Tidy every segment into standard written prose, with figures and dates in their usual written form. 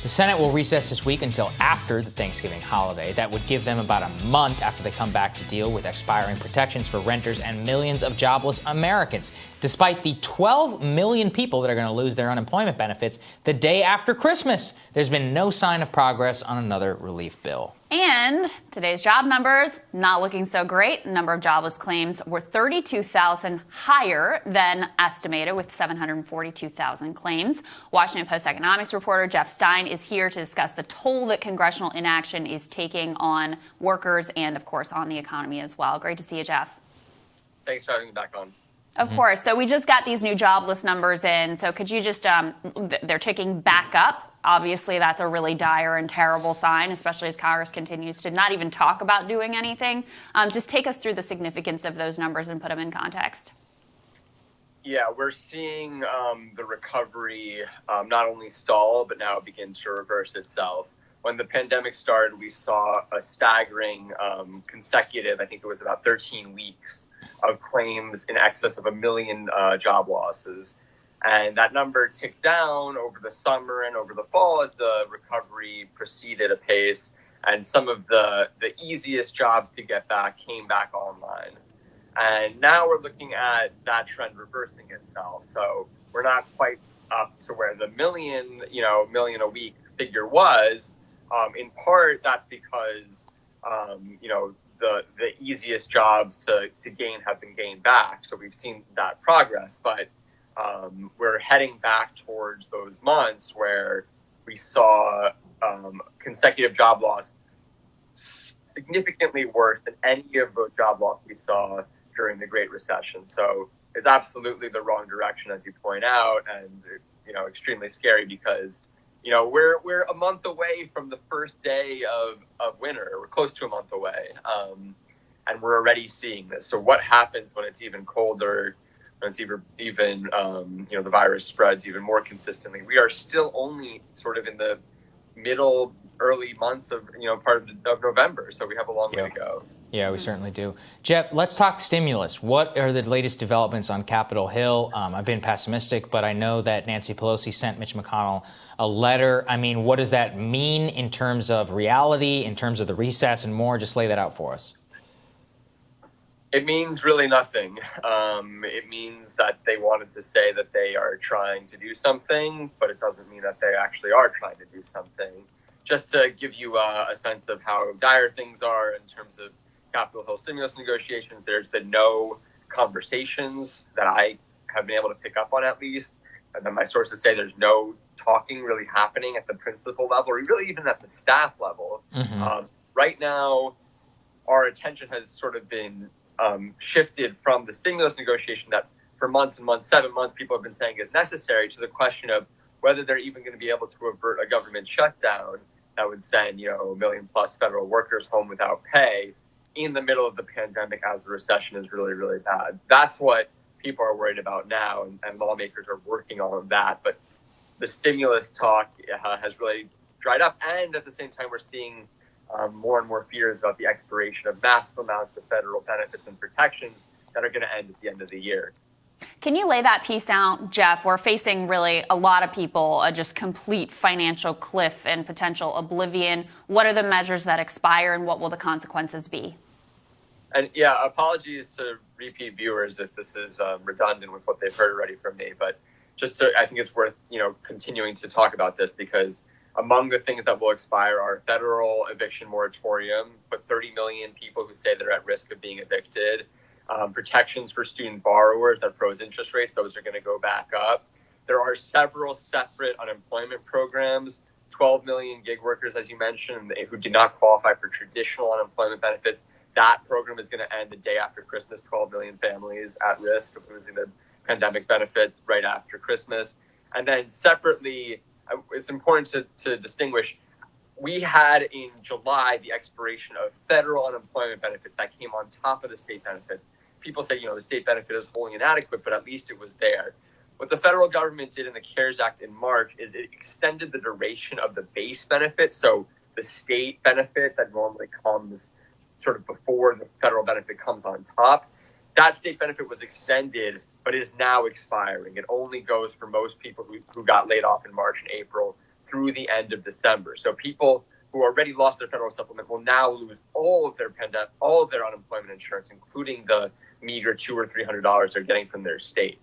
The Senate will recess this week until after the Thanksgiving holiday. That would give them about a month after they come back to deal with expiring protections for renters and millions of jobless Americans. Despite the 12 million people that are going to lose their unemployment benefits the day after Christmas, there's been no sign of progress on another relief bill. And today's job numbers, not looking so great. The number of jobless claims were 32,000 higher than estimated, with 742,000 claims. Washington Post economics reporter Jeff Stein is here to discuss the toll that congressional inaction is taking on workers and, of course, on the economy as well. Great to see you, Jeff. Thanks for having me back on. Of course. So we just got these new jobless numbers in. So could you just, they're ticking back up. Obviously, that's a really dire and terrible sign, especially as Congress continues to not even talk about doing anything. Just take us through the significance of those numbers and put them in context. Yeah, we're seeing the recovery not only stall, but now begin to reverse itself. When the pandemic started, we saw a staggering consecutive, I think it was about 13 weeks, of claims in excess of 1 million job losses. And that number ticked down over the summer and over the fall as the recovery proceeded apace. And some of the easiest jobs to get back came back online. And now we're looking at that trend reversing itself. So we're not quite up to where the million a week figure was. In part, that's because, the easiest jobs to gain have been gained back. So we've seen that progress. But we're heading back towards those months where we saw consecutive job loss significantly worse than any of those job losses we saw during the Great Recession. So it's absolutely the wrong direction, as you point out, and extremely scary because we're a month away from the first day of winter. We're close to a month away, and we're already seeing this. So what happens when it's even colder? When it's even the virus spreads even more consistently? We are still only sort of in the early months of part of November, so we have a long way to go. Yeah, we certainly do. Jeff, let's talk stimulus. What are the latest developments on Capitol Hill? I've been pessimistic, but I know that Nancy Pelosi sent Mitch McConnell a letter. I mean, what does that mean in terms of reality, in terms of the recess and more? Just lay that out for us. It means really nothing. It means that they wanted to say that they are trying to do something, but it doesn't mean that they actually are trying to do something. Just to give you a sense of how dire things are in terms of Capitol Hill stimulus negotiations, there's been no conversations that I have been able to pick up on, at least. And then my sources say there's no talking really happening at the principal level or really even at the staff level. Mm-hmm. Right now, our attention has sort of been shifted from the stimulus negotiation that for months and months, 7 months, people have been saying is necessary, to the question of whether they're even going to be able to avert a government shutdown that would send, 1 million plus federal workers home without pay in the middle of the pandemic as the recession is really, really bad. That's what people are worried about now, and lawmakers are working on that. But the stimulus talk has really dried up, and at the same time, we're seeing more and more fears about the expiration of massive amounts of federal benefits and protections that are going to end at the end of the year. Can you lay that piece out, Jeff? We're facing really a lot of people a just complete financial cliff and potential oblivion. What are the measures that expire and what will the consequences be? And yeah, apologies to repeat viewers if this is redundant with what they've heard already from me, but I think it's worth, continuing to talk about this because among the things that will expire are federal eviction moratorium, but 30 million people who say they're at risk of being evicted, protections for student borrowers that froze interest rates, those are going to go back up. There are several separate unemployment programs, 12 million gig workers, as you mentioned, who did not qualify for traditional unemployment benefits. That program is going to end the day after Christmas, 12 million families at risk of losing their pandemic benefits right after Christmas. And then separately, it's important to distinguish, we had in July the expiration of federal unemployment benefits that came on top of the state benefits. People say, the state benefit is wholly inadequate, but at least it was there. What the federal government did in the CARES Act in March is it extended the duration of the base benefit. So the state benefit that normally comes sort of before the federal benefit comes on top, that state benefit was extended, but is now expiring. It only goes for most people who got laid off in March and April through the end of December. So people who already lost their federal supplement will now lose all of their unemployment insurance, including the meager $200 or $300 they're getting from their state.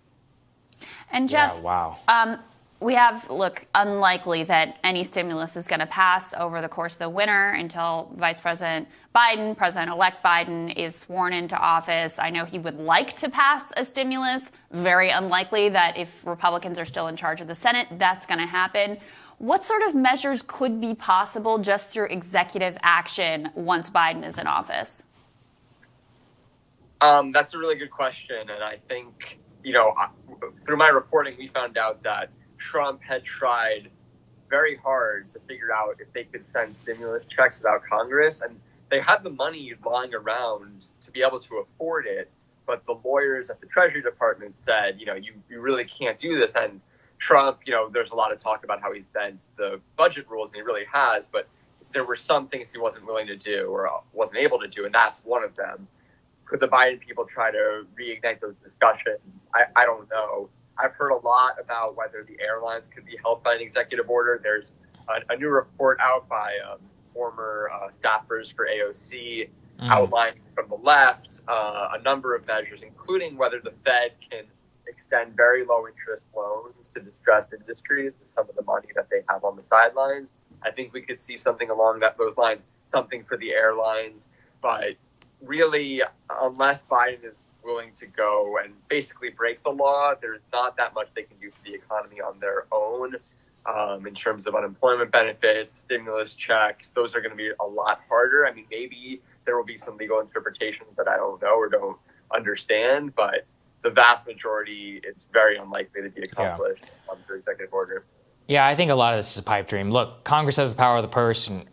And Jeff, yeah, wow. We have, unlikely that any stimulus is going to pass over the course of the winter until Vice President Biden, President-elect Biden, is sworn into office. I know he would like to pass a stimulus. Very unlikely that if Republicans are still in charge of the Senate, that's going to happen. What sort of measures could be possible just through executive action once Biden is in office? That's a really good question. And I think, through my reporting, we found out that Trump had tried very hard to figure out if they could send stimulus checks without Congress. And they had the money lying around to be able to afford it. But the lawyers at the Treasury Department said, you really can't do this. And Trump, there's a lot of talk about how he's bent the budget rules, and he really has. But there were some things he wasn't willing to do or wasn't able to do. And that's one of them. Could the Biden people try to reignite those discussions? I don't know. I've heard a lot about whether the airlines could be helped by an executive order. There's a new report out by former staffers for AOC outlining from the left a number of measures, including whether the Fed can extend very low interest loans to distressed industries with some of the money that they have on the sidelines. I think we could see something along those lines, something for the airlines. But really, unless Biden is willing to go and basically break the law, there's not that much they can do for the economy on their own in terms of unemployment benefits, stimulus checks. Those are going to be a lot harder. I mean, maybe there will be some legal interpretations that I don't know or don't understand, but the vast majority, it's very unlikely to be accomplished through executive order. Yeah, I think a lot of this is a pipe dream. Look, Congress has the power of the purse, and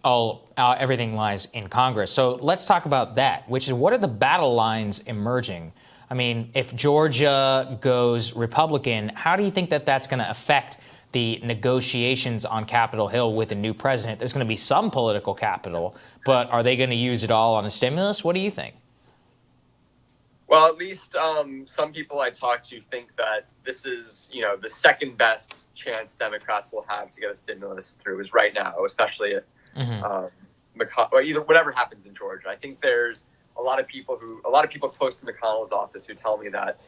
everything lies in Congress. So let's talk about that, which is what are the battle lines emerging? I mean, if Georgia goes Republican, how do you think that that's going to affect the negotiations on Capitol Hill with the new president? There's going to be some political capital, but are they going to use it all on a stimulus? What do you think? Well, at least some people I talk to think that this is, the second best chance Democrats will have to get a stimulus through is right now, especially if either whatever happens in Georgia. I think there's a lot of people close to McConnell's office who tell me that,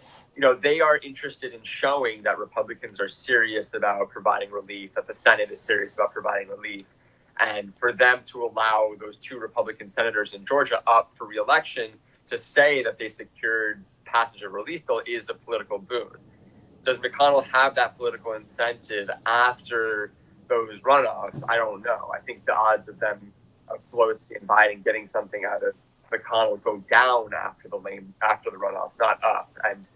they are interested in showing that Republicans are serious about providing relief, that the Senate is serious about providing relief. And for them to allow those two Republican senators in Georgia up for re-election to say that they secured passage of relief bill is a political boon. Does McConnell have that political incentive after those runoffs? I don't know. I think the odds of Pelosi and Biden getting something out of McConnell go down after the runoffs, not up. And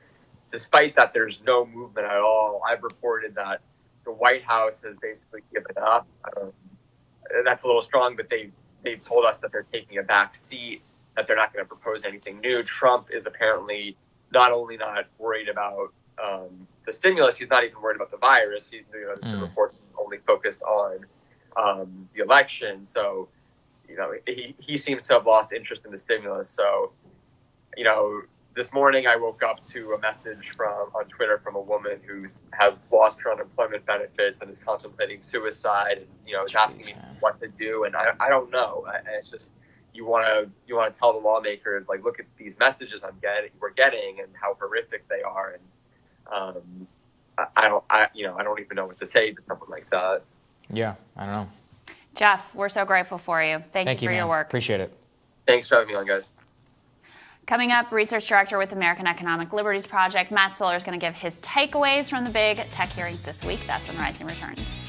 despite that, there's no movement at all. I've reported that the White House has basically given up. That's a little strong, but they've told us that they're taking a back seat, that they're not going to propose anything new. Trump is apparently not only not worried about the stimulus, he's not even worried about the virus. The report is only focused on the election. So, he seems to have lost interest in the stimulus. So, this morning I woke up to a message on Twitter from a woman who has lost her unemployment benefits and is contemplating suicide, and is asking me what to do. And I don't know. And it's just, you want to tell the lawmakers, look at these messages we're getting and how horrific they are. And I don't even know what to say to someone like that. Yeah, I don't know. Jeff, we're so grateful for you. Thank you for your work. Appreciate it. Thanks for having me on, guys. Coming up, research director with American Economic Liberties Project, Matt Stoller, is going to give his takeaways from the big tech hearings this week. That's when Rising returns.